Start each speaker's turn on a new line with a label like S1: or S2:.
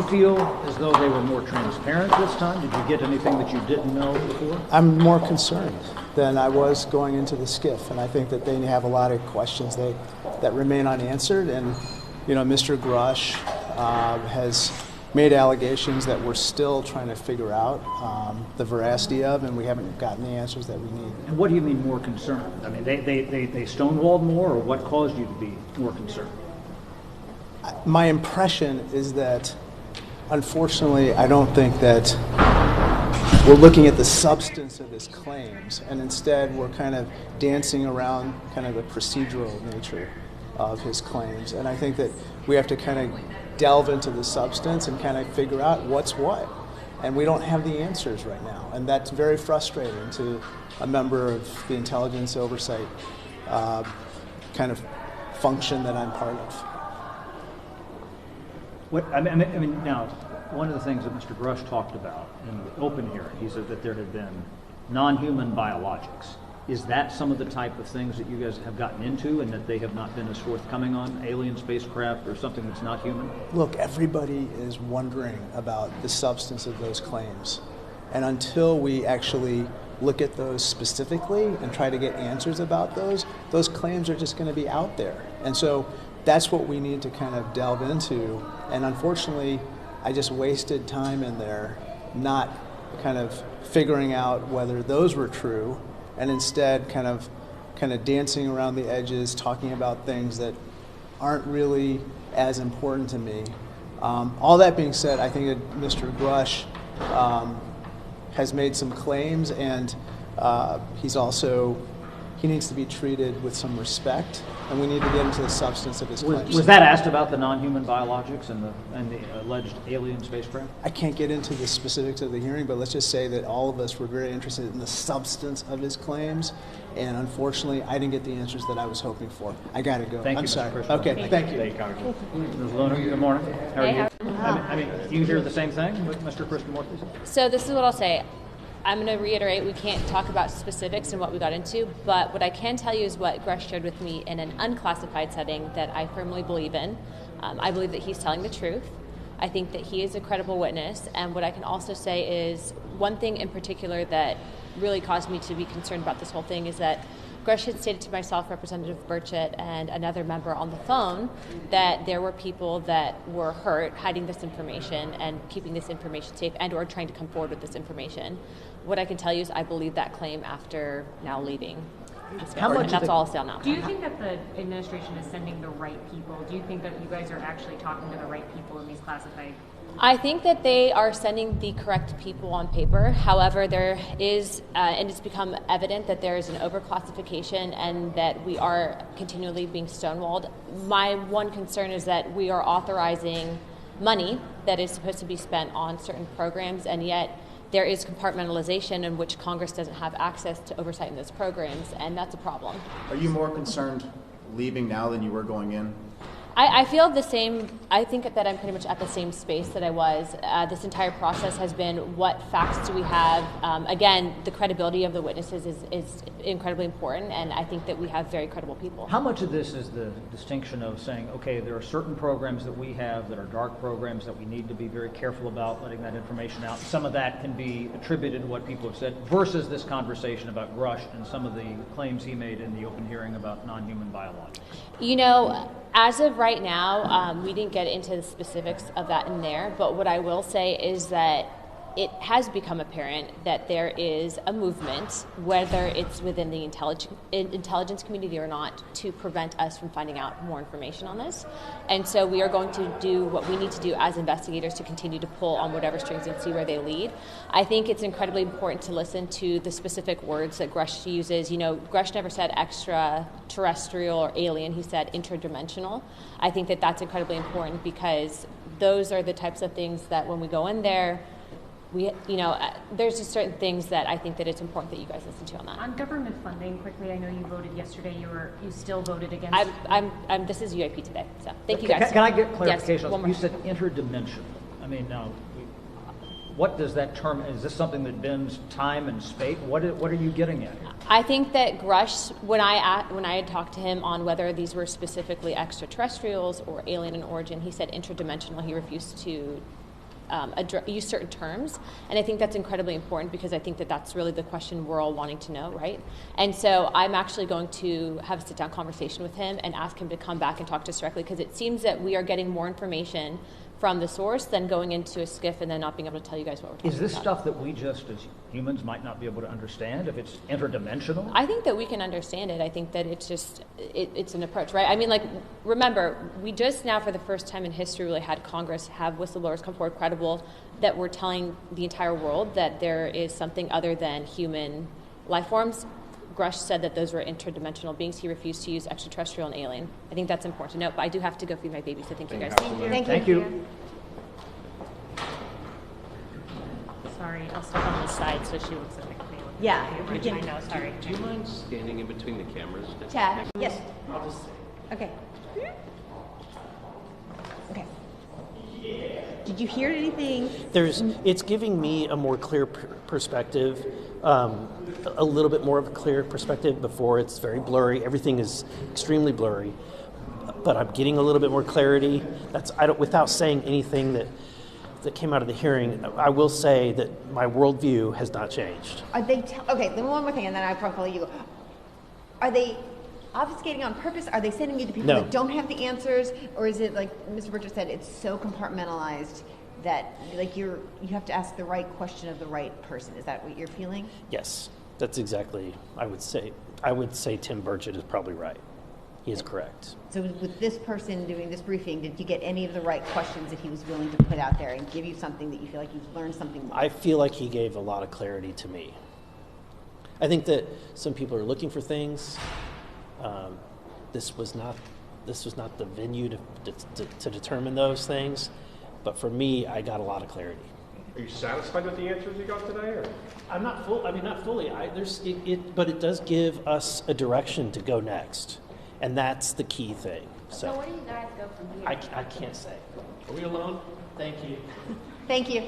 S1: you feel as though they were more transparent this time? Did you get anything that you didn't know before?
S2: I'm more concerned than I was going into the skiff, and I think that they have a lot of questions that remain unanswered. And Mr. Grush has made allegations that we're still trying to figure out the veracity of, and we haven't gotten the answers that we need.
S1: And what do you mean more concerned? I mean, they stonewalled more, or what caused you to be more concerned?
S2: My impression is that, unfortunately, I don't think that we're looking at the substance of his claims, and instead we're kind of dancing around kind of the procedural nature of his claims. And I think that we have to kind of delve into the substance and kind of figure out what's what. And we don't have the answers right now. And that's very frustrating to a member of the intelligence oversight kind of function that I'm part of.
S1: Now, one of the things that Mr. Grush talked about in the open hearing, he said that there had been non-human biologics. Is that some of the type of things that you guys have gotten into and that they have not been as forthcoming on, alien spacecraft or something that's not human?
S2: Look, everybody is wondering about the substance of those claims. And until we actually look at those specifically and try to get answers about those claims are just going to be out there. And so that's what we need to kind of delve into. And unfortunately, I just wasted time in there not kind of figuring out whether those were true, and instead kind of dancing around the edges, talking about things that aren't really as important to me. All that being said, I think that Mr. Grush has made some claims, and he needs to be treated with some respect, and we need to get into the substance of his claims.
S1: Was that asked about the non-human biologics and the alleged alien spacecraft?
S2: I can't get into the specifics of the hearing, but let's just say that all of us were very interested in the substance of his claims, and unfortunately, I didn't get the answers that I was hoping for. I got to go.
S1: Thank you,
S2: I'm
S1: Mr.
S2: sorry.
S1: Christian.
S2: Okay, thank you.
S1: Ms. Lohner, good morning. How are you? Do you hear the same thing with Mr. Krishnamurti?
S3: So this is what I'll say. I'm going to reiterate, we can't talk about specifics and what we got into, but what I can tell you is what Grush shared with me in an unclassified setting that I firmly believe in. I believe that he's telling the truth. I think that he is a credible witness, and what I can also say is one thing in particular that really caused me to be concerned about this whole thing is that Grush had stated to myself, Representative Burchett, and another member on the phone that there were people that were hurt hiding this information and keeping this information safe and or trying to come forward with this information. What I can tell you is I believe that claim after now leaving. And that's all I'll say now.
S4: Do you think that the administration is sending the right people? Do you think that you guys are actually talking to the right people in these classified?
S3: I think that they are sending the correct people on paper. However, there is, and it's become evident that there is an overclassification and that we are continually being stonewalled. My one concern is that we are authorizing money that is supposed to be spent on certain programs, and yet there is compartmentalization in which Congress doesn't have access to oversight in those programs, and that's a problem.
S5: Are you more concerned leaving now than you were going in?
S3: I feel the same. I think that I'm pretty much at the same space that I was. This entire process has been what facts do we have? Again, the credibility of the witnesses is incredibly important, and I think that we have very credible people.
S1: How much of this is the distinction of saying, okay, there are certain programs that we have that are dark programs that we need to be very careful about letting that information out? Some of that can be attributed to what people have said versus this conversation about Grush and some of the claims he made in the open hearing about non-human biologics.
S3: You know, as of right now, we didn't get into the specifics of that in there, but what I will say is that it has become apparent that there is a movement, whether it's within the intelligence community or not, to prevent us from finding out more information on this. And so we are going to do what we need to do as investigators to continue to pull on whatever strings and see where they lead. I think it's incredibly important to listen to the specific words that Grush uses. You know, Grush never said extraterrestrial or alien, he said interdimensional. I think that that's incredibly important because those are the types of things that when we go in there, there's just certain things that I think that it's important that you guys listen to on that.
S4: On government funding, quickly, I know you voted yesterday. You still voted against.
S3: This is UAP today, so thank you guys.
S1: Can I get clarification?
S3: Yes,
S1: you said interdimensional. I mean, now, what does that term? Is this something that bends time and space? What are you getting at?
S3: I think that Grush, when I had talked to him on whether these were specifically extraterrestrials or alien in origin, he said interdimensional. He refused to use certain terms. And I think that's incredibly important because I think that that's really the question we're all wanting to know, right? And so I'm actually going to have a sit-down conversation with him and ask him to come back and talk to us directly, because it seems that we are getting more information from the source than going into a skiff and then not being able to tell you guys what we're talking about.
S1: Is this stuff that we just, as humans, might not be able to understand if it's interdimensional?
S3: I think that we can understand it. I think that it's just, it's an approach, right? I mean, like, remember, we just now for the first time in history really had Congress have whistleblowers come forward credible that we're telling the entire world that there is something other than human life forms. Grush said that those were interdimensional beings. He refused to use extraterrestrial and alien. I think that's important to note, but I do have to go feed my baby, so thank you guys.
S1: Thank you.
S4: Sorry, I'll step on the side so she looks at the camera.
S6: Yeah.
S4: I know, sorry.
S7: Do you mind standing in between the cameras?
S6: Chad, yes.
S7: I'll just
S6: Okay. Okay. Did you hear anything?
S8: It's giving me a more clear perspective, a little bit more of a clear perspective. Before it's very blurry. Everything is extremely blurry, but I'm getting a little bit more clarity. Without saying anything that came out of the hearing, I will say that my worldview has not changed.
S6: Are they, okay, then one more thing, and then I probably you go. Are they obfuscating on purpose? Are they sending you to people
S8: No.
S6: that don't have the answers? Or is it, like Mr. Burgess said, it's so compartmentalized that like you have to ask the right question of the right person? Is that what you're feeling?
S8: Yes, that's exactly, I would say Tim Burchett is probably right. He is correct.
S6: So with this person doing this briefing, did you get any of the right questions that he was willing to put out there and give you something that you feel like you've learned something more?
S8: I feel like he gave a lot of clarity to me. I think that some people are looking for things. This was not the venue to determine those things, but for me, I got a lot of clarity.
S9: Are you satisfied with the answers you got today? Or?
S8: I'm not full. I mean, not fully. But it does give us a direction to go next, and that's the key thing. So
S3: where do you guys go from here?
S8: I can't say.
S7: Are we alone?
S8: Thank you.
S6: Thank you.